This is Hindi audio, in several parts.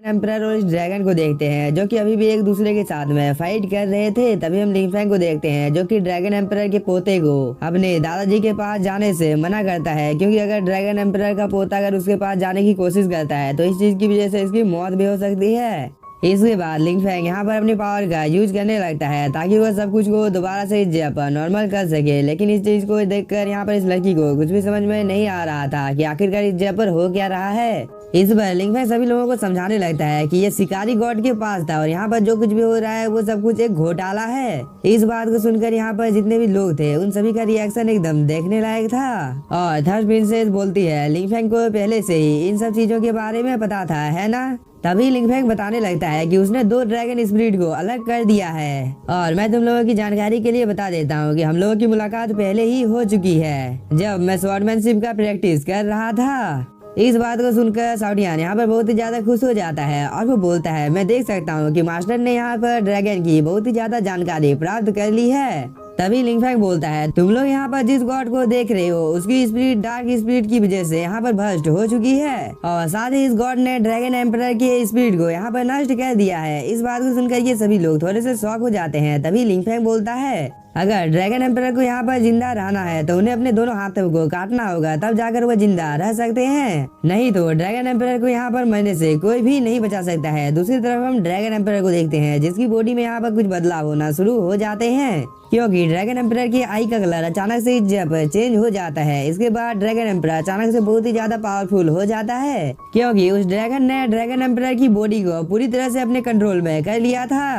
एम्परर और इस ड्रैगन को देखते हैं जो कि अभी भी एक दूसरे के साथ में फाइट कर रहे थे। तभी हम लिंग फैंग को देखते हैं जो कि ड्रैगन एम्परर के पोते को अपने दादाजी के पास जाने से मना करता है, क्योंकि अगर ड्रैगन एम्परर का पोता अगर उसके पास जाने की कोशिश करता है तो इस चीज की वजह से इसकी मौत भी हो सकती है। इसके बाद लिंग फैंग यहाँ पर अपनी पावर का यूज करने लगता है ताकि वह सब कुछ को दोबारा से इस जगह पर नॉर्मल कर सके। लेकिन इस चीज को देखकर यहाँ पर इस लड़की को कुछ भी समझ में नहीं आ रहा था कि आखिरकार इस जगह पर हो क्या रहा है। इस पर लिंग फैंग सभी लोगों को समझाने लगता है कि ये शिकारी गॉड के पास था और यहाँ पर जो कुछ भी हो रहा है वो सब कुछ एक घोटाला है। इस बात को सुनकर यहाँ पर जितने भी लोग थे उन सभी का रिएक्शन एकदम देखने लायक था। और थर्ड प्रिंसेस बोलती है लिंग फैंग को पहले से ही इन सब चीजों के बारे में पता था, है ना। तभी लिंग फैंग बताने लगता है कि उसने 2 ड्रैगन स्पिरिट को अलग कर दिया है। और मैं तुम लोगों की जानकारी के लिए बता देता हूँ कि हम लोगों की मुलाकात पहले ही हो चुकी है, जब मैं स्वॉर्डमैनशिप का प्रैक्टिस कर रहा था। इस बात को सुनकर साउडियान यहाँ पर बहुत ही ज्यादा खुश हो जाता है और वो बोलता है मैं देख सकता हूँ कि मास्टर ने यहाँ पर ड्रैगन की बहुत ही ज्यादा जानकारी प्राप्त कर ली है। तभी लिंग फैंग बोलता है तुम लोग यहाँ पर जिस गॉड को देख रहे हो उसकी स्पिरिट डार्क स्पिरिट की वजह से यहाँ पर भ्रष्ट हो चुकी है और साथ ही इस गॉड ने ड्रैगन एम्परर के स्पिरिट को यहाँ पर नष्ट कर दिया है। इस बात को सुनकर ये सभी लोग थोड़े से शॉक हो जाते हैं। तभी लिंग फैंग बोलता है अगर ड्रैगन एम्परर को यहाँ पर जिंदा रहना है तो उन्हें अपने दोनों हाथों को काटना होगा, तब जाकर वो जिंदा रह सकते हैं, नहीं तो ड्रैगन एम्परर को यहाँ पर मरने से कोई भी नहीं बचा सकता है। दूसरी तरफ हम ड्रैगन एम्परर को देखते हैं जिसकी बॉडी में यहाँ पर कुछ बदलाव होना शुरू हो जाते हैं, क्योंकि ड्रैगन एम्परर की आई का कलर अचानक से इस जगह पर चेंज हो जाता है। इसके बाद ड्रैगन एम्परर अचानक से बहुत ही ज्यादा पावरफुल हो जाता है, क्योंकि उस ड्रैगन ने ड्रैगन एम्परर की बॉडी को पूरी तरह से अपने कंट्रोल में कर लिया था।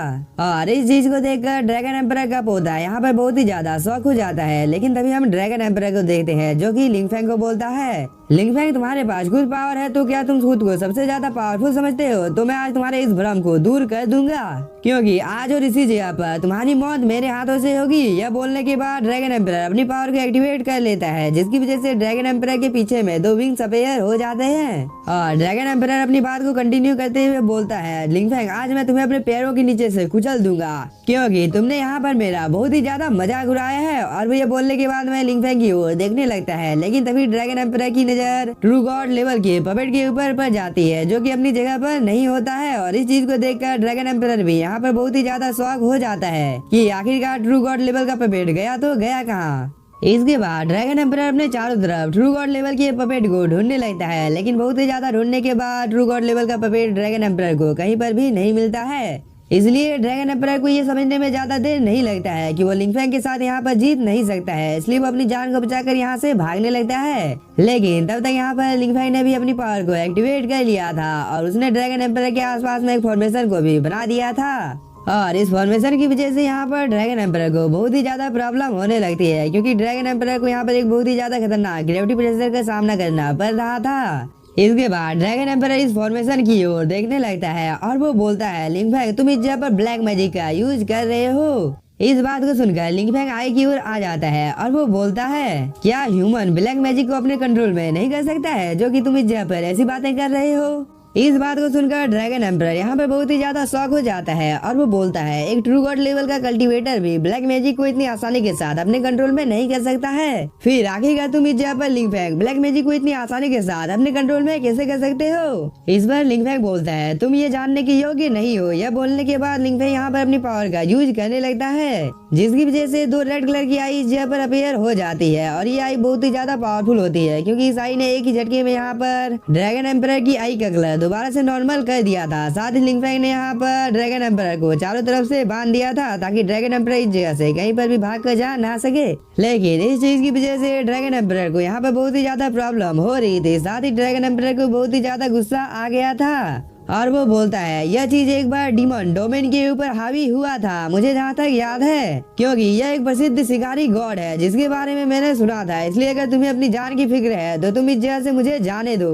और इस चीज को देखकर ड्रैगन एम्परर का पोता यहाँ पर बहुत ही ज्यादा शॉक हो जाता है। लेकिन तभी हम ड्रैगन एम्परर को देखते हैं जो कि लिंग फैंग को बोलता है लिंग फैंग तुम्हारे पास कुछ पावर है तो क्या तुम खुद को सबसे ज्यादा पावरफुल समझते हो? तो मैं आज तुम्हारे इस भ्रम को दूर कर दूंगा, क्योंकि आज और इसी जगह पर तुम्हारी मौत मेरे हाथों से होगी। यह बोलने के बाद ड्रैगन एम्परर अपनी पावर को एक्टिवेट कर लेता है, जिसकी वजह से ड्रैगन एम्परर के पीछे में 2 विंग्स अपीयर हो जाते हैं। और ड्रैगन एम्परर अपनी बात को कंटिन्यू करते हुए बोलता है लिंग फैंग आज मैं तुम्हें अपने पैरों के नीचे से कुचल दूंगा, क्योंकि तुमने यहाँ पर मेरा बहुत ही ज्यादा मजाक उड़ाया है। और वो ये बोलने के बाद मैं लिंग फैंग की ओर देखने लगता है। लेकिन तभी ड्रैगन एम्परर की नजर ट्रू गॉड लेवल के पपेट के ऊपर पड़ जाती है, जो कि अपनी जगह पर नहीं होता है। और इस चीज को देखकर ड्रैगन एम्परर भी यहाँ पर बहुत ही ज्यादा शॉक हो जाता है कि आखिरकार ट्रू गॉड लेवल का पपेट गया तो गया कहाँ। इसके बाद ड्रैगन एम्परर अपने चारों तरफ ट्रू गॉड लेवल के पपेट को ढूंढने लगता है, लेकिन बहुत ही ज्यादा ढूंढने के बाद ट्रू गॉड लेवल का पपेट ड्रैगन एम्परर को कहीं पर भी नहीं मिलता है। इसलिए ड्रैगन एम्परर को ये समझने में ज्यादा देर नहीं लगता है कि वो लिंग फैंग के साथ यहाँ पर जीत नहीं सकता है, इसलिए वो अपनी जान को बचाकर यहाँ से भागने लगता है। लेकिन तब तक यहाँ पर लिंग फैंग ने भी अपनी पावर को एक्टिवेट कर लिया था और उसने ड्रैगन एम्परर के आसपास में एक फॉर्मेशन को भी बना दिया था। और इस फॉर्मेशन की वजह से यहाँ पर ड्रैगन एम्परर को बहुत ही ज्यादा प्रॉब्लम होने लगती है, क्योंकि ड्रैगन एम्परर को यहाँ पर एक बहुत ही ज्यादा खतरनाक ग्रेविटी प्रेशर का सामना करना पड़ रहा था। इसके बाद ड्रैगन एम्परर इस फॉर्मेशन की ओर देखने लगता है और वो बोलता है लिंग फैंग तुम इस जगह पर ब्लैक मैजिक का यूज कर रहे हो। इस बात को सुनकर लिंग फैंग आई की ओर आ जाता है और वो बोलता है क्या ह्यूमन ब्लैक मैजिक को अपने कंट्रोल में नहीं कर सकता है, जो कि तुम इस जगह पर ऐसी बातें कर रहे हो। इस बात को सुनकर ड्रैगन एम्परर यहाँ पर बहुत ही ज्यादा शॉक हो जाता है और वो बोलता है एक ट्रू गॉड लेवल का कल्टीवेटर भी ब्लैक मैजिक को इतनी आसानी के साथ अपने कंट्रोल में नहीं कर सकता है, फिर आखिरकार तुम इस जगह पर लिंग फैंग ब्लैक मैजिक को इतनी आसानी के साथ अपने कंट्रोल में कैसे कर सकते हो। इस पर लिंग फैंग बोलता है तुम ये जानने के योग्य नहीं हो। यह बोलने के बाद लिंग फैंग यहाँ पर अपनी पावर का यूज करने लगता है, जिसकी वजह से 2 रेड कलर की आई इस जगह पर अपीयर हो जाती है। और ये आई बहुत ही ज्यादा पावरफुल होती है, क्योंकि इस आई ने एक ही झटके में यहाँ पर ड्रैगन एम्परर की आई का कलर दोबारा से नॉर्मल कर दिया था। साथ ही लिंग फैंग ने यहाँ पर ड्रैगन एम्परर को चारों तरफ से बांध दिया था, ताकि ड्रैगन एम्परर इस जगह से कहीं पर भी भाग कर जा ना सके। लेकिन इस चीज की वजह से ड्रैगन एम्परर को यहाँ पर बहुत ही ज्यादा प्रॉब्लम हो रही थी। साथ ही ड्रैगन एम्परर को बहुत ही ज्यादा गुस्सा आ गया था और वो बोलता है यह चीज एक बार डीमन डोमेन के ऊपर हावी हुआ था, मुझे जहाँ तक याद है, क्योंकि यह एक प्रसिद्ध शिकारी गॉड है जिसके बारे में मैंने सुना था। इसलिए अगर तुम्हें अपनी जान की फिक्र है तो तुम इस जगह से मुझे जाने दो।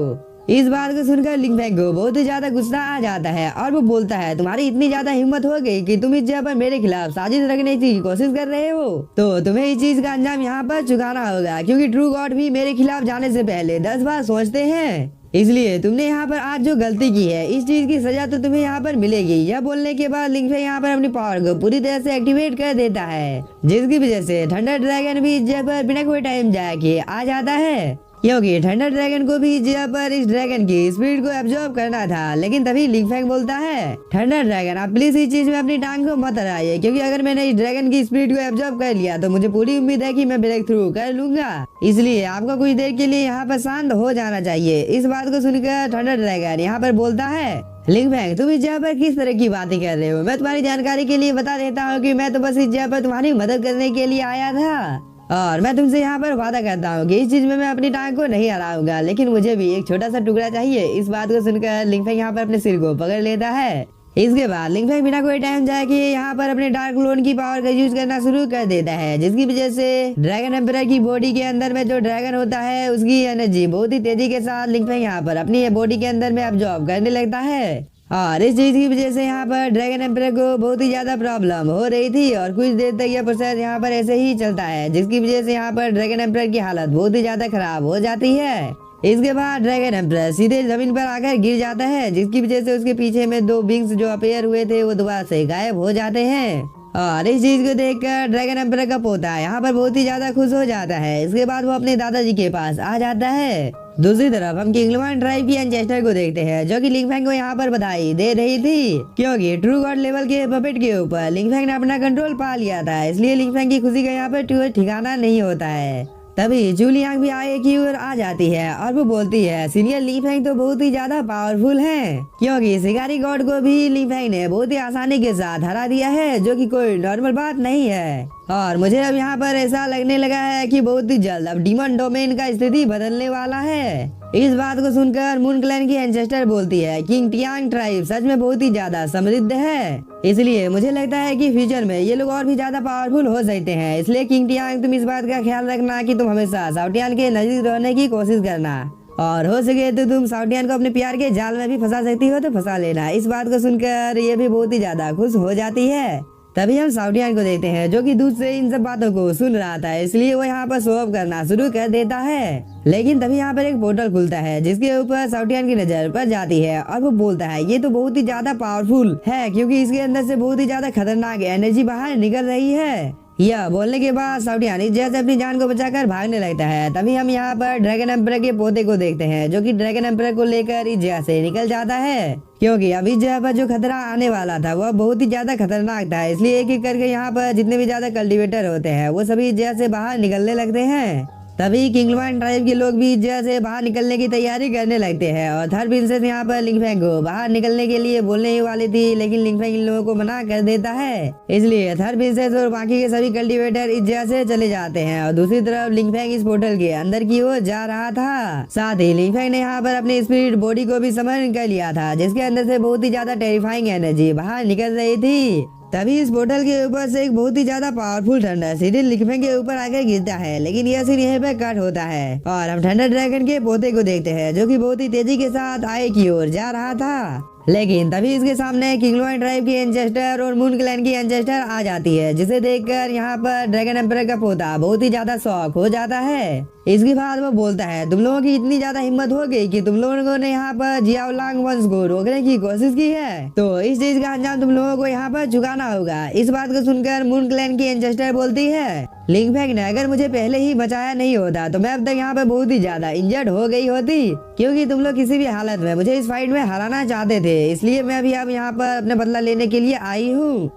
इस बात को सुनकर लिंग फैंग को बहुत ही ज्यादा गुस्सा आ जाता है और वो बोलता है तुम्हारी इतनी ज्यादा हिम्मत हो गई कि तुम इस जगह पर मेरे खिलाफ साजिश रखने की कोशिश कर रहे हो, तो तुम्हें इस चीज का अंजाम यहाँ पर चुकाना होगा, क्योंकि ट्रू गॉड भी मेरे खिलाफ जाने से पहले 10 बार सोचते हैं। इसलिए तुमने यहाँ पर आज जो गलती की है इस चीज की सजा तो तुम्हें यहाँ पर मिलेगी। यह बोलने के बाद लिंग फैंग यहाँ पर अपनी पावर को पूरी तरह से एक्टिवेट कर देता है, जिसकी वजह से थंडर ड्रैगन भी इस जगह पर बिना कोई टाइम जाए के आ जाता है क्योंकि थंडर ड्रैगन को भी जहाँ पर इस ड्रैगन की स्पीड को एब्जॉर्ब करना था। लेकिन तभी लिंग फैंग बोलता है, थंडर ड्रैगन आप प्लीज इस चीज में अपनी टांग को मत अड़ाइए, क्योंकि अगर मैंने इस ड्रैगन की स्पीड को एब्जॉर्ब कर लिया तो मुझे पूरी उम्मीद है कि मैं ब्रेक थ्रू कर लूंगा। इसलिए आपको कुछ देर के लिए यहाँ पर शांत हो जाना चाहिए। इस बात को सुनकर थंडर ड्रैगन यहाँ पर बोलता है, लिंग फैंग तुम इस जगह पर किस तरह की बातें कर रहे हो? मैं तुम्हारी जानकारी के लिए बता देता हूँ कि मैं तो बस इस जगह पर तुम्हारी मदद करने के लिए आया था, और मैं तुमसे यहाँ पर वादा करता हूँ कि इस चीज में मैं अपनी टांग को नहीं हराऊंगा, लेकिन मुझे भी एक छोटा सा टुकड़ा चाहिए। इस बात को सुनकर लिंग फैंग यहाँ पर अपने सिर को पकड़ लेता है। इसके बाद लिंग फैंग बिना कोई टाइम जाए कि यहाँ पर अपने डार्क लोन की पावर का यूज करना शुरू कर देता है, जिसकी वजह से ड्रैगन एम्परर की बॉडी के अंदर में जो ड्रैगन होता है उसकी एनर्जी बहुत ही तेजी के साथ लिंग फैंग यहाँ पर अपनी बॉडी के अंदर में अब्जॉर्ब करने लगता है। और इस चीज की वजह से यहाँ पर ड्रैगन एम्परर को बहुत ही ज्यादा प्रॉब्लम हो रही थी, और कुछ देर तक यह प्रोसेस यहाँ पर ऐसे ही चलता है, जिसकी वजह से यहाँ पर ड्रैगन एम्परर की हालत बहुत ही ज्यादा खराब हो जाती है। इसके बाद ड्रैगन एम्परर सीधे जमीन पर आकर गिर जाता है, जिसकी वजह से उसके पीछे में 2 विंग्स जो अपेयर हुए थे वो दोबारा से गायब हो जाते हैं। और इस चीज को देखकर ड्रैगन एम्परर का पोता यहाँ पर बहुत ही ज्यादा खुश हो जाता है। इसके बाद वो अपने दादाजी के पास आ जाता है। दूसरी तरफ हम किंगलवान ट्राइब की एंसेस्टर को देखते हैं, जो कि लिंग फैंग को यहाँ पर बधाई दे रही थी, क्योंकि ट्रू गॉड लेवल के पपेट के ऊपर लिंग फैंग ने अपना कंट्रोल पा लिया था। इसलिए लिंग फैंग की खुशी का यहाँ पर ठिकाना नहीं होता है। तभी जूलियांग भी आगे की ओर आ जाती है और वो बोलती है, सीनियर लिंग फैंग तो बहुत ही ज्यादा पावरफुल हैं, क्योंकि शिकारी गॉड को भी लिंग फैंग ने बहुत ही आसानी के साथ हरा दिया है, जो कि कोई नॉर्मल बात नहीं है। और मुझे अब यहाँ पर ऐसा लगने लगा है कि बहुत ही जल्द अब डीमन डोमेन का स्थिति बदलने वाला है। इस बात को सुनकर मून क्लैन की एंसेस्टर बोलती है, किंग टियांग ट्राइब सच में बहुत ही ज्यादा समृद्ध है, इसलिए मुझे लगता है कि फ्यूचर में ये लोग और भी ज्यादा पावरफुल हो सकते हैं। इसलिए किंग टियांग तुम इस बात का ख्याल रखना कि तुम हमेशा साउटियान के नजदीक रहने की कोशिश करना, और हो सके तो तुम साउटियान को अपने प्यार के जाल में भी फंसा सकती हो तो फंसा लेना। इस बात को सुनकर ये भी बहुत ही ज्यादा खुश हो जाती है। तभी हम साउटियान को देखते हैं, जो कि दूर से इन सब बातों को सुन रहा था, इसलिए वो यहाँ पर शो ऑफ करना शुरू कर देता है। लेकिन तभी यहाँ पर एक पोर्टल खुलता है, जिसके ऊपर साउटियान की नजर पड़ जाती है, और वो बोलता है, ये तो बहुत ही ज्यादा पावरफुल है, क्योंकि इसके अंदर से बहुत ही ज्यादा खतरनाक एनर्जी बाहर निकल रही है। यह बोलने के बाद साउटियान इस जगह से अपनी जान को बचाकर भागने लगता है। तभी हम यहाँ पर ड्रैगन एम्परर के पोते को देखते हैं, जो कि ड्रैगन एम्परर को लेकर इस जगह से निकल जाता है, क्योंकि अब इस जगह पर जो खतरा आने वाला था वह बहुत ही ज्यादा खतरनाक था। इसलिए एक एक करके यहाँ पर जितने भी ज्यादा कल्टिवेटर होते हैं वो सभी इस जगह से बाहर निकलने लगते हैं। तभी किंगलवान ट्राइब के लोग भी इस जगह से बाहर निकलने की तैयारी करने लगते हैं, और थर्ड प्रिंसेस यहाँ पर लिंग फैंग को बाहर निकलने के लिए बोलने ही वाली थी, लेकिन लिंग फैंग इन लोगों को मना कर देता है। इसलिए थर्ड प्रिंसेस और बाकी के सभी कल्टिवेटर इस जगह से चले जाते हैं, और दूसरी तरफ लिंग फैंग इस पोर्टल के अंदर की ओर जा रहा था। साथ ही लिंग फैंग ने यहाँ पर अपनी स्पिरिट बॉडी को भी समन कर लिया था, जिसके अंदर से बहुत ही ज्यादा टेरिफाइंग एनर्जी बाहर निकल रही थी। तभी इस पोर्टल के ऊपर से एक बहुत ही ज्यादा पावरफुल थंडर सीधे लिंग फैंग के ऊपर आकर गिरता है, लेकिन यह सीन यहीं पे कट होता है, और हम थंडर ड्रैगन के पोते को देखते हैं, जो कि बहुत ही तेजी के साथ आगे की ओर जा रहा था। लेकिन तभी इसके सामने किंगलवान ट्राइब की एंसेस्टर और मून क्लैन की एंसेस्टर आ जाती है, जिसे देखकर यहाँ पर ड्रैगन एम्परर का पोता बहुत ही ज्यादा शॉक हो जाता है। इसके बाद वो बोलता है, तुम लोगों की इतनी ज्यादा हिम्मत हो गई कि तुम लोगों ने यहाँ पर जियाओलांग वंश को रोकने की कोशिश की है, तो इस चीज का अंजाम तुम लोगों को यहाँ पर चुकाना होगा। इस बात को सुनकर मून क्लैन की एंसेस्टर बोलती है, लिंग फैंग ने अगर मुझे पहले ही बचाया नहीं होता तो मैं अब तक यहाँ पर बहुत ही ज्यादा इंजर्ड हो गई होती, क्योंकि तुम लोग किसी भी हालत में मुझे इस फाइट में हराना चाहते थे, इसलिए मैं अभी अब यहाँ पर अपने बदला लेने के लिए आई हूँ।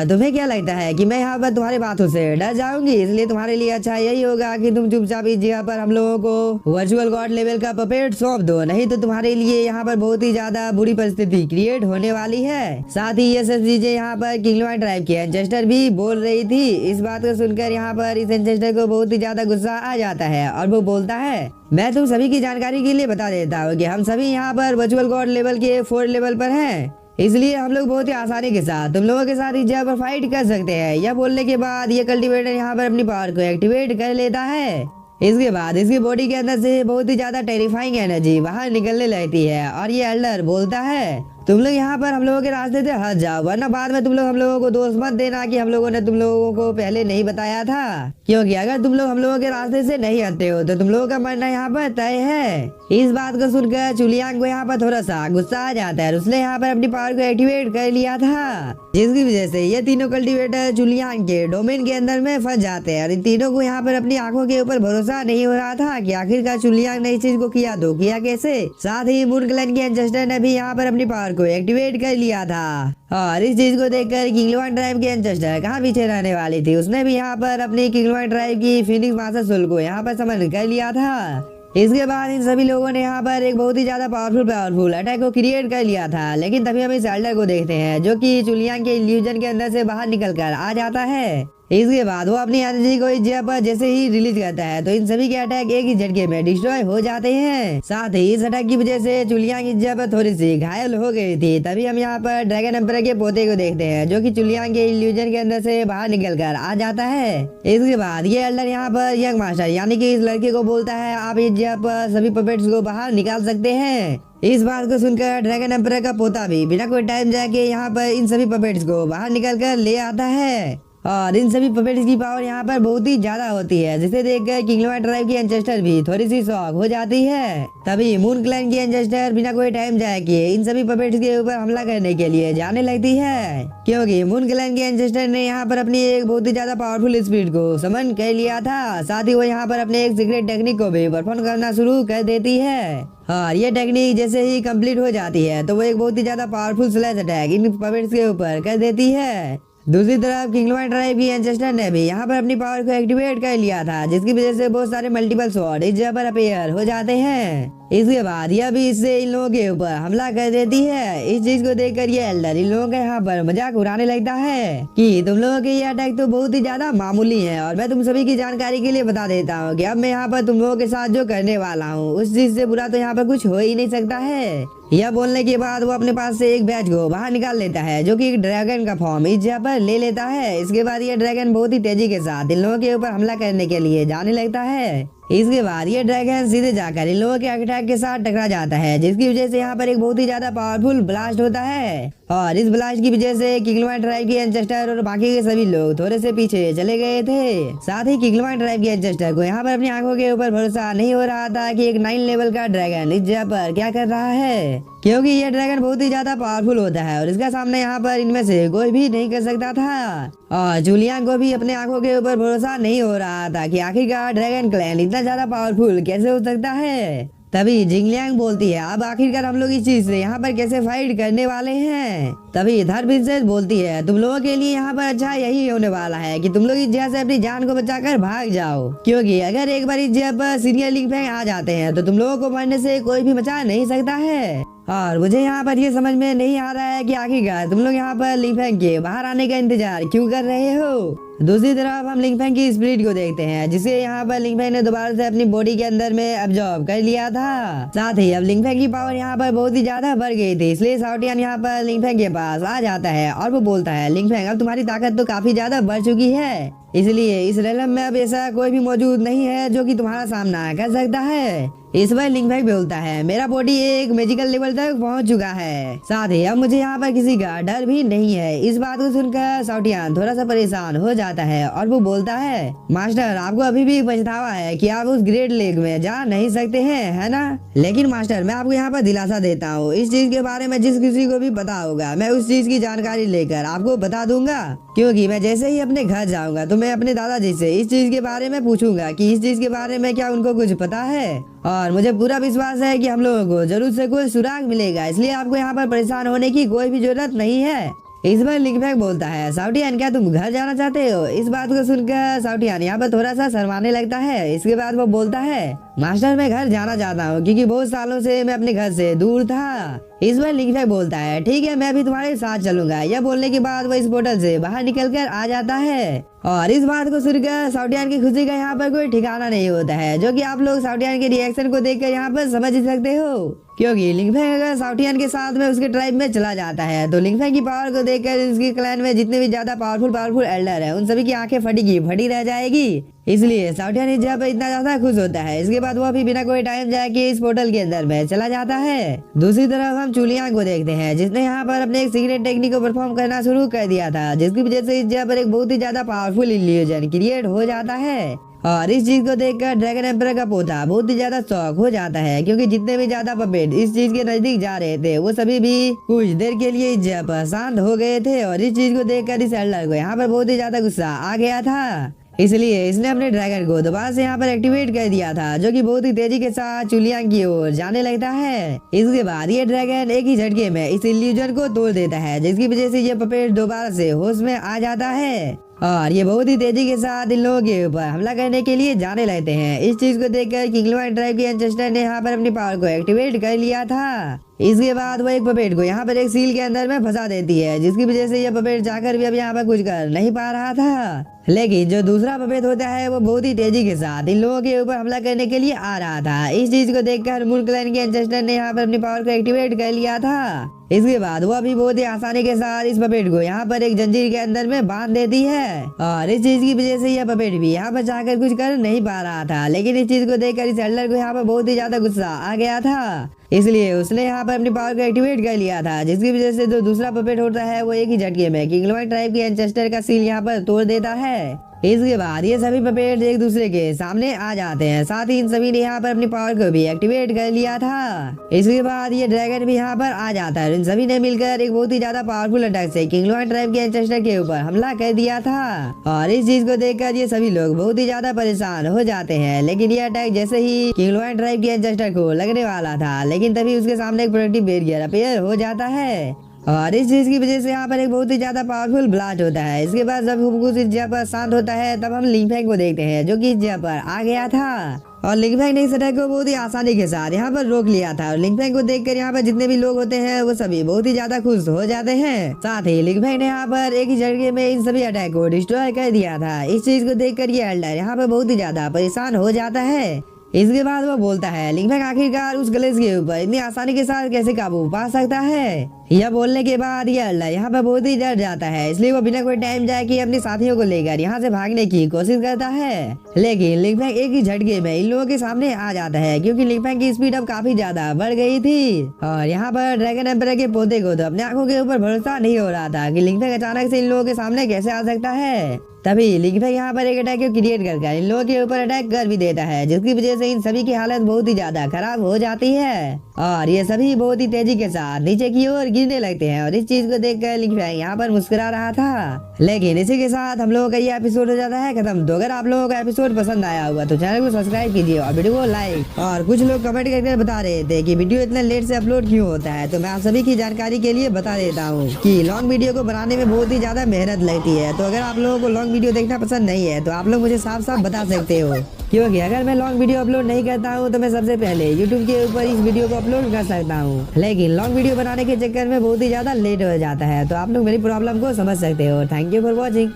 तुम्हें क्या लगता है कि मैं यहाँ पर तुम्हारी बातों से डर जाऊंगी? इसलिए तुम्हारे लिए अच्छा यही होगा कि तुम चुपचाप इस जगह पर हम लोगों को वर्चुअल गॉड लेवल का पपेट सौंप दो, नहीं तो तुम्हारे लिए यहाँ पर बहुत ही ज्यादा बुरी परिस्थिति क्रिएट होने वाली है। साथ ही ये सब चीजें यहाँ पर किंगलवान ट्राइब की एंसेस्टर भी बोल रही थी। इस बात को सुनकर यहाँ पर इस एंसेस्टर को बहुत ही ज्यादा गुस्सा आ जाता है, और वो बोलता है, मैं तुम सभी की जानकारी के लिए बता देता हूँ कि हम सभी यहाँ पर वर्चुअल गॉड लेवल के 4 लेवल पर हैं, इसलिए हम लोग बहुत ही आसानी के साथ तुम लोगों के साथ इस जगह पर फाइट कर सकते हैं। यह बोलने के बाद ये कल्टीवेटर यहाँ पर अपनी पावर को एक्टिवेट कर लेता है। इसके बाद इसकी बॉडी के अंदर से बहुत ही ज्यादा टेरिफाइंग एनर्जी बाहर निकलने लगती है, और ये एल्डर बोलता है, तुम लोग यहाँ पर हम लोगों के रास्ते से हट जाओ, वरना बाद में तुम लोग हम लोगों को दोष मत देना कि हम लोगों ने तुम लोगों को पहले नहीं बताया था। क्योंकि अगर तुम लोग हम लोगों के रास्ते से नहीं हटते हो तो तुम लोगों का मरना यहाँ पर तय है। इस बात को सुनकर चुलियांग को यहाँ पर थोड़ा सा गुस्सा आ जाता है। उसने यहाँ पर अपनी पावर को एक्टिवेट कर लिया था, जिसकी वजह से ये तीनों कल्टीवेटर चुलियांग के डोमेन के अंदर में फंस जाते हैं। और इन तीनों को यहाँ पर अपनी आंखों के ऊपर भरोसा नहीं हो रहा था कि आखिरकार चुलियांग ने इस चीज को किया तो किया कैसे। साथ ही मून क्लैन के एंसेस्टर ने भी यहाँ पर अपनी पावर को एक्टिवेट कर लिया था। और इस चीज को देखकर किंगलवान ट्राइब के एंसेस्टर कहाँ पीछे रहने वाली थी, उसने भी यहाँ पर अपनी किंगलवान ट्राइब की फिनिक्स मास्टर सोल को यहाँ पर समन कर लिया था। इसके बाद इन सभी लोगों ने यहाँ पर एक बहुत ही ज्यादा पावरफुल अटैक को क्रिएट कर लिया था। लेकिन तभी हम इस एल्डर को देखते हैं जो कि चुलियांग के इल्यूजन के अंदर से बाहर निकल कर आ जाता है। इसके बाद वो अपनी एनर्जी को इस जगह पर जैसे ही रिलीज करता है तो इन सभी के अटैक एक ही झटके में डिस्ट्रॉय हो जाते हैं। साथ ही इस अटैक की वजह से चुलियांग इस जगह पर थोड़ी सी घायल हो गई थी। तभी हम यहाँ पर ड्रैगन एम्परर के पोते को देखते हैं जो कि चुलियांग के इल्यूजन के अंदर से बाहर निकल कर आ जाता है। इसके बाद ये एल्डर यहाँ पर यंग मास्टर यानी कि इस लड़के को बोलता है आप इस जगह पर सभी पपेट्स को बाहर निकाल सकते हैं। इस बात को सुनकर ड्रैगन एम्परर का पोता भी बिना कोई टाइम जाके यहाँ पर इन सभी पपेट्स को बाहर निकल कर ले आता है। और इन सभी पपेट्स की पावर यहाँ पर बहुत ही ज्यादा होती है, जिसे देखकर किंगलवान ट्राइब की एंसेस्टर भी थोड़ी सी शॉक हो जाती है। तभी मून क्लैन की एंसेस्टर बिना कोई टाइम जाए कि इन सभी पपेट्स के ऊपर हमला करने के लिए जाने लगती है, क्योंकि मून क्लैन के एंसेस्टर ने यहाँ पर अपनी एक बहुत ही ज्यादा पावरफुल स्पीड को समन कर लिया था। साथ ही वो यहाँ पर अपने एक सीक्रेट टेक्निक को भी परफॉर्म करना शुरू कर देती है। और ये टेक्निक जैसे ही कंप्लीट हो जाती है तो वो एक बहुत ही ज्यादा powerful slash attack in puppets के ऊपर कर देती है। दूसरी तरफ किंगलवान ट्राइब की एंसेस्टर ने भी यहाँ पर अपनी पावर को एक्टिवेट कर लिया था, जिसकी वजह से बहुत सारे मल्टीपल स्वॉर्ड इस जगह पर अपीयर हो जाते हैं। इसके बाद यह भी इससे इन लोगों के ऊपर हमला कर देती है। इस चीज को देखकर ये एल्डर इन लोगों का यहाँ पर मजाक उड़ाने लगता है कि तुम लोगों के ये अटैक तो बहुत ही ज्यादा मामूली है और मैं तुम सभी की जानकारी के लिए बता देता हूँ कि अब मैं यहाँ पर तुम लोगों के साथ जो करने वाला हूँ उस चीज से बुरा तो यहाँ पर कुछ हो ही नहीं सकता है। यह बोलने के बाद वो अपने पास से एक बैच को बाहर निकाल लेता है जो कि एक ड्रैगन का फॉर्म इस जगह पर ले लेता है। इसके बाद ये ड्रैगन बहुत ही तेजी के साथ इन लोगों के ऊपर हमला करने के लिए जाने लगता है। इसके बाद ये ड्रैगन सीधे जाकर इन लोगों के अटैक के साथ टकरा जाता है, जिसकी वजह से यहाँ पर एक बहुत ही ज्यादा पावरफुल ब्लास्ट होता है। और इस ब्लास्ट की वजह से किंगलवान ट्राइब के एंसेस्टर और बाकी के सभी लोग थोड़े से पीछे चले गए थे। साथ ही किंगलवान ट्राइब के एंसेस्टर को यहाँ पर अपनी आंखों के ऊपर भरोसा नहीं हो रहा था कि एक 9 लेवल का ड्रैगन इस जगह पर क्या कर रहा है, क्योंकि ये ड्रैगन बहुत ही ज्यादा पावरफुल होता है और इसका सामना यहाँ पर इनमें से कोई भी नहीं कर सकता था। और चुलियांग को भी अपने आंखों के ऊपर भरोसा नहीं हो रहा था कि आखिरकार ड्रैगन क्लैन इतना ज्यादा पावरफुल कैसे हो सकता है। तभी जिंगलियांग बोलती है अब आखिरकार हम लोग इस चीज से यहाँ पर कैसे फाइट करने वाले हैं। तभी थर प्रिंसेस बोलती है तुम लोगों के लिए यहाँ पर अच्छा यही होने वाला है कि तुम लोग इस जगह से अपनी जान को बचाकर भाग जाओ, क्योंकि अगर एक बार इस जगह पर सीनियर लिंगफैंग आ जाते हैं तो तुम लोगों को मरने से कोई भी बचा नहीं सकता है। और मुझे यहाँ पर ये समझ में नहीं आ रहा है कि आखिरकार तुम लोग यहाँ पर लिंगफैंग के बाहर आने का इंतजार क्यों कर रहे हो। दूसरी तरफ हम लिंगफैंग की स्पिरिट को देखते हैं, जिसे यहाँ पर लिंगफैंग ने दोबारा से अपनी बॉडी के अंदर में अब्जॉर्ब कर लिया था। साथ ही अब लिंगफैंग की पावर यहाँ पर बहुत ही ज्यादा बढ़ गई थी, इसलिए शाओटियान यहाँ पर लिंगफैंग के पास आ जाता है और वो बोलता है लिंगफैंग अब तुम्हारी ताकत तो काफी ज्यादा बढ़ चुकी है, इसलिए इस रेलम में अब ऐसा कोई भी मौजूद नहीं है जो कि तुम्हारा सामना कर सकता है। इस बार लिंगफैंग बोलता है मेरा बॉडी एक मैजिकल लेवल तक पहुंच चुका है, साथ ही अब मुझे यहाँ पर किसी का डर भी नहीं है। इस बात को सुनकर शाओटियान थोड़ा सा परेशान हो जाता है और वो बोलता है मास्टर आपको अभी भी पछतावा है कि आप उस ग्रेट लेक में जा नहीं सकते हैं, है ना? लेकिन मास्टर मैं आपको यहाँ पर दिलासा देता हूँ, इस चीज के बारे में जिस किसी को भी पता होगा मैं उस चीज की जानकारी लेकर आपको बता दूंगा, क्योंकि मैं जैसे ही अपने घर जाऊंगा तो मैं अपने दादाजी से इस चीज के बारे में पूछूंगा कि इस चीज के बारे में क्या उनको कुछ पता है। और मुझे पूरा विश्वास है कि हम लोगों को जरूर से कोई सुराग मिलेगा, इसलिए आपको यहाँ पर परेशान होने की कोई भी जरूरत नहीं है। इस बार लिंगफैंग बोलता है शाओटियान क्या तुम घर जाना चाहते हो? इस बात को सुनकर शाओटियान यहाँ पर थोड़ा सा शर्माने लगता है। इसके बाद वो बोलता है मास्टर मैं घर जाना चाहता हूँ क्योंकि बहुत सालों से मैं अपने घर से दूर था। इस बार लिंगफैंग बोलता है ठीक है मैं भी तुम्हारे साथ चलूंगा। यह बोलने के बाद वो इस पोर्टल से बाहर निकल कर आ जाता है। और इस बात को सुनकर शाओटियान की खुशी का यहाँ पर कोई ठिकाना नहीं होता है, जो कि आप लोग शाओटियान के रिएक्शन को देखकर यहाँ पर समझ ही सकते हो, क्योंकि लिंगफैंग अगर शाओटियान के साथ में उसके ट्राइब में चला जाता है तो लिंगफैंग की पावर को देखकर इसके क्लैन में जितने भी ज्यादा पावरफुल एल्डर है उन सभी की आंखें फटी की फटी रह जाएगी। इसलिए साउथियन इस जगह पर इतना ज्यादा खुश होता है। इसके बाद वो भी बिना कोई टाइम जाए कि इस पोर्टल के अंदर में चला जाता है। दूसरी तरफ हम चुलियांग को देखते हैं, जिसने यहाँ पर अपने एक सीक्रेट टेक्निक को परफॉर्म करना शुरू कर दिया था, जिसकी वजह से इस जगह पर एक बहुत ही ज्यादा पावरफुल इल्यूजन क्रिएट हो जाता है। और इस चीज को देखकर ड्रैगन एम्परर का पोता बहुत ही ज्यादा शॉक हो जाता है, क्योंकि जितने भी ज्यादा पपेट इस चीज के नजदीक जा रहे थे वो सभी भी कुछ देर के लिए इस जगह पर शांत हो गए थे। और इस चीज को देखकर इस एल्डर को यहाँ पर बहुत ही ज्यादा गुस्सा आ गया था, इसलिए इसने अपने ड्रैगन को दोबारा से यहाँ पर एक्टिवेट कर दिया था, जो कि बहुत ही तेजी के साथ चुलियांग की ओर जाने लगता है। इसके बाद ये ड्रैगन एक ही झटके में इस इल्यूजन को तोड़ देता है, जिसकी वजह से ये पपेट दोबारा से होश में आ जाता है और ये बहुत ही तेजी के साथ इन लोगों के ऊपर हमला करने के लिए जाने लगते हैं। इस चीज को देखकर किंगलुआन ट्राइब के एंसेस्टर ने यहाँ पर अपनी पावर को एक्टिवेट कर लिया था। इसके बाद वो एक पपेट को यहाँ पर एक सील के अंदर में फंसा देती है, जिसकी वजह से ये पपेट जाकर भी अब यहाँ पर कुछ कर नहीं पा रहा था। लेकिन जो दूसरा पपेट होता है वो बहुत ही तेजी के साथ इन लोगों के ऊपर हमला करने के लिए आ रहा था। इस चीज को देखकर मून क्लैन के एंसेस्टर ने यहाँ पर अपनी पावर को एक्टिवेट कर लिया था। इसके बाद वो अभी बहुत ही आसानी के साथ इस पपेट को यहाँ पर एक जंजीर के अंदर में बांध देती है और इस चीज की वजह से यह पपेट भी यहाँ पर जाकर कुछ कर नहीं पा रहा था। लेकिन इस चीज को देखकर इस एल्डर को यहाँ पर बहुत ही ज्यादा गुस्सा आ गया था, इसलिए उसने यहाँ पर अपनी पावर को एक्टिवेट कर लिया था, जिसकी वजह से जो दूसरा पपेट होता है वो एक ही झटके में किंगलुआन ट्राइब के एंसेस्टर का सील यहाँ पर तोड़ देता है। इसके बाद ये सभी पपेट एक दूसरे के सामने आ जाते हैं, साथ ही इन सभी ने यहाँ पर अपनी पावर को भी एक्टिवेट कर लिया था। इसके बाद ये ड्रैगन भी यहाँ पर आ जाता है। इन सभी ने मिलकर एक बहुत ही ज्यादा पावरफुल अटैक से किंगलुआन ट्राइब के एंसेस्टर के ऊपर हमला कर दिया था और इस चीज को देखकर ये सभी लोग बहुत ही ज्यादा परेशान हो जाते हैं। लेकिन ये अटैक जैसे ही किंगलुआन ट्राइब के एंसेस्टर को लगने वाला था, लेकिन तभी उसके सामने एक प्रोटेक्टिव बैरियर अपीयर हो जाता है और इस चीज की वजह से यहाँ पर एक बहुत ही ज्यादा पावरफुल ब्लास्ट होता है। इसके बाद जब कुछ इस जगह पर शांत होता है, तब हम लिंगफैंग को देखते हैं, जो कि इस जगह पर आ गया था और लिंगफैंग ने इस अटैक को बहुत ही आसानी के साथ यहाँ पर रोक लिया था। और लिंगफैंग को देखकर यहाँ पर जितने भी लोग होते हैं वो सभी बहुत ही ज्यादा खुश हो जाते हैं। साथ ही लिंगफैंग ने यहाँ पर एक ही झटके में इन सभी अटैक को डिस्ट्रॉय कर दिया था। इस चीज को देखकर ये एल्डर यहाँ पर बहुत ही ज्यादा परेशान हो जाता है। इसके बाद वो बोलता है लिंगफैंग आखिरकार उस ग्लेस के ऊपर इतनी आसानी के साथ कैसे काबू पा सकता है। यह बोलने के बाद ये एल्डर यहाँ पर बहुत ही डर जाता है, इसलिए वो बिना कोई टाइम जाए कि अपने साथियों को लेकर यहाँ से भागने की कोशिश करता है। लेकिन लिंगफैंग एक ही झटके में इन लोगों के सामने आ जाता है, क्योंकि लिंगफैंग की स्पीड अब काफी ज्यादा बढ़ गई थी और यहाँ पर ड्रैगन एम्परर के पोते को तो अपने आंखों के ऊपर भरोसा नहीं हो रहा था कि लिंगफैंग अचानक से इन लोगों के सामने कैसे आ सकता है। तभी लिंगफैंग यहाँ पर एक अटैक क्रिएट कर इन लोगों के ऊपर अटैक कर भी देता है, जिसकी वजह से इन सभी की हालत बहुत ही ज्यादा खराब हो जाती है और ये सभी बहुत ही तेजी के साथ नीचे की ओर गिरने लगते हैं। और इस चीज को देखकर लिंगफैंग यहाँ पर मुस्कुरा रहा था। लेकिन इसी के साथ हम लोगों का ये एपिसोड हो जाता है खत्म। तो अगर आप लोगों का एपिसोड पसंद आया हुआ तो चैनल को सब्सक्राइब कीजिए और वीडियो को लाइक। और कुछ लोग कमेंट करके बता रहे थे कि वीडियो इतना लेट से अपलोड क्यों होता है, तो मैं आप सभी की जानकारी के लिए बता देता हूँ कि लॉन्ग वीडियो को बनाने में बहुत ही ज्यादा मेहनत लगती है। तो अगर आप लोगों को लॉन्ग वीडियो देखना पसंद नहीं है तो आप लोग मुझे साफ साफ बता सकते हो, क्योंकि अगर मैं लॉन्ग वीडियो अपलोड नहीं करता हूँ तो मैं सबसे पहले यूट्यूब के ऊपर इस वीडियो को अपलोड कर सकता हूँ, लेकिन लॉन्ग वीडियो बनाने के चक्कर में बहुत ही ज्यादा लेट हो जाता है। तो आप लोग मेरी प्रॉब्लम को समझ सकते हो। Thank you for watching.